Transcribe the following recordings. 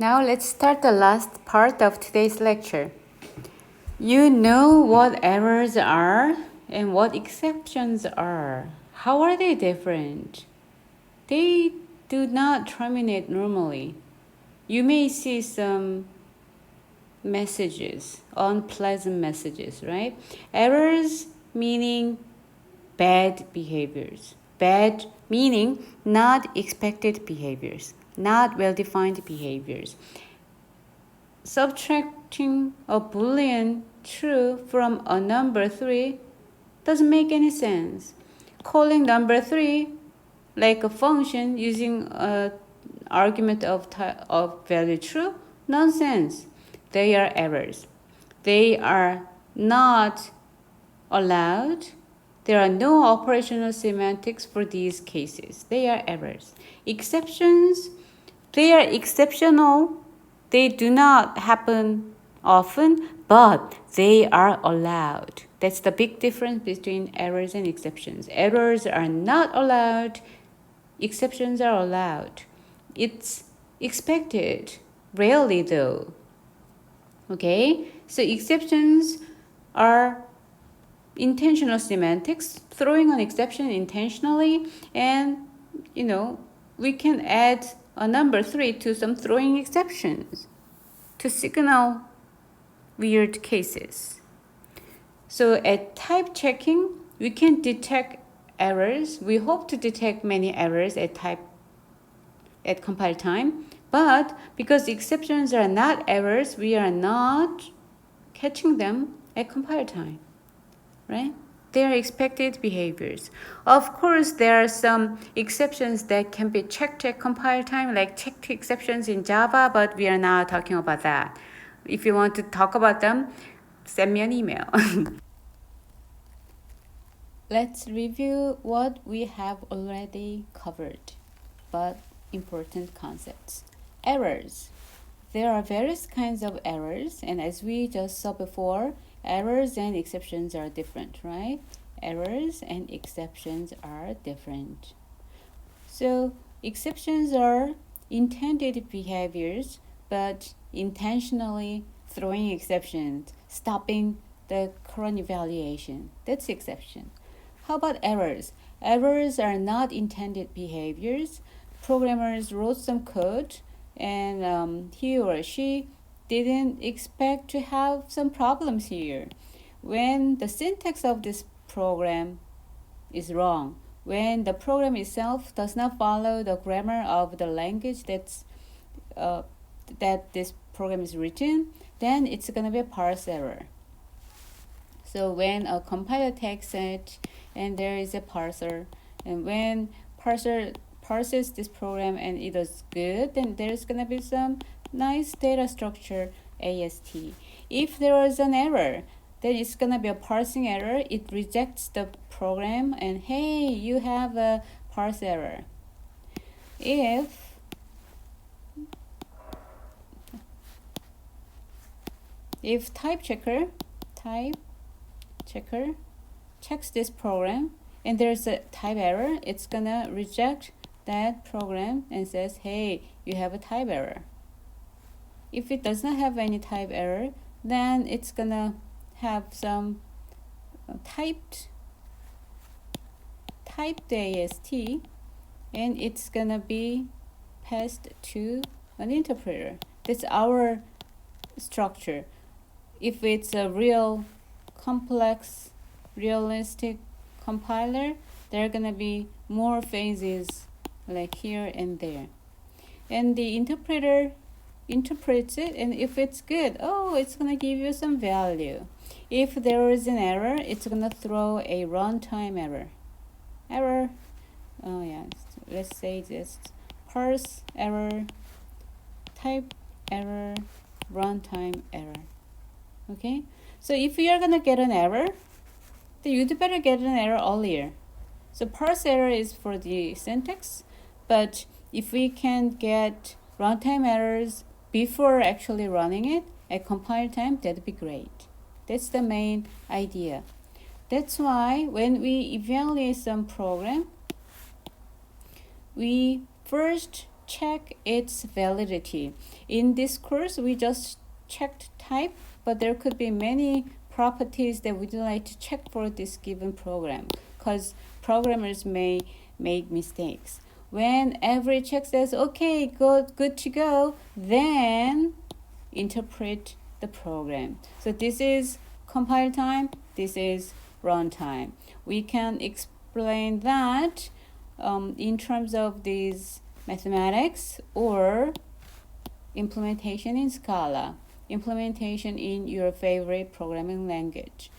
Now let's start the last part of today's lecture. You know what errors are and what exceptions are. How are they different? They do not terminate normally. You may see some messages, unpleasant messages, right? Errors meaning bad behaviors. Bad meaning not expected behaviors, not well-defined behaviors. Subtracting a Boolean true from a number 3 doesn't make any sense. Calling number 3 like a function using an argument of value true, nonsense. They are errors. They are not allowed. There are no operational semantics for these cases. They are errors. Exceptions, they are exceptional. They do not happen often, but they are allowed. That's the big difference between errors and exceptions. Errors are not allowed. Exceptions are allowed. It's expected. Rarely though. Okay? So exceptions are intentional semantics, throwing an exception intentionally, and we can add a number 3 to some throwing exceptions to signal weird cases. So at type checking, we can detect errors. We hope to detect many errors at compile time, but because exceptions are not errors, we are not catching them at compile time. Right? They are expected behaviors. Of course, there are some exceptions that can be checked at compile time, like checked exceptions in Java, but we are not talking about that. If you want to talk about them, send me an email. Let's review what we have already covered, but important concepts. Errors. There are various kinds of errors, and as we just saw before, errors and exceptions are different, right? Errors and exceptions are different. So exceptions are intended behaviors, but intentionally throwing exceptions, stopping the current evaluation. That's exception. How about errors? Errors are not intended behaviors. Programmers wrote some code, and he or she didn't expect to have some problems here. When the syntax of this program is wrong, when the program itself does not follow the grammar of the language that this program is written, then it's going to be a parse error. So when a compiler takes it and there is a parser, and when parser parses this program and it is good, then there's going to be some nice data structure, AST. If there is an error, then it's going to be a parsing error. It rejects the program and hey, you have a parse error. If type checker checks this program and there's a type error, it's gonna reject that program and says, hey, you have a type error. If it does not have any type error, then it's gonna have some typed AST, and it's gonna be passed to an interpreter. That's our structure. If it's a real complex, realistic compiler, there are gonna be more phases like here and there. And the interpreter interprets it, and if it's good, it's gonna give you some value. If there is an error, it's gonna throw a runtime error. Let's say this parse error, type error, runtime error. Okay, so if you are gonna get an error, then you'd better get an error earlier. So parse error is for the syntax, but if we can get runtime errors before actually running it at compile time, that'd be great. That's the main idea. That's why when we evaluate some program, we first check its validity. In this course, we just checked type, but there could be many properties that we'd like to check for this given program, because programmers may make mistakes. When every check says, okay, good to go, then interpret the program. So this is compile time, this is run time. We can explain that in terms of these mathematics or implementation in Scala, implementation in your favorite programming language.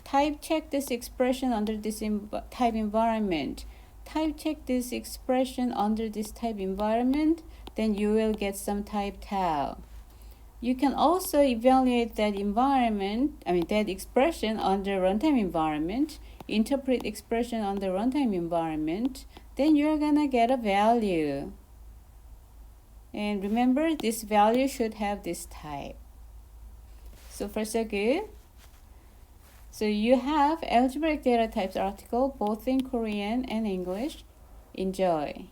Type check this expression under this type environment. Type check this expression under this type environment, then you will get some type tau. You can also evaluate that that expression under runtime environment, interpret expression under runtime environment, then you're gonna get a value. And remember, this value should have this type. So far so good. So you have algebraic data types article both in Korean and English. Enjoy.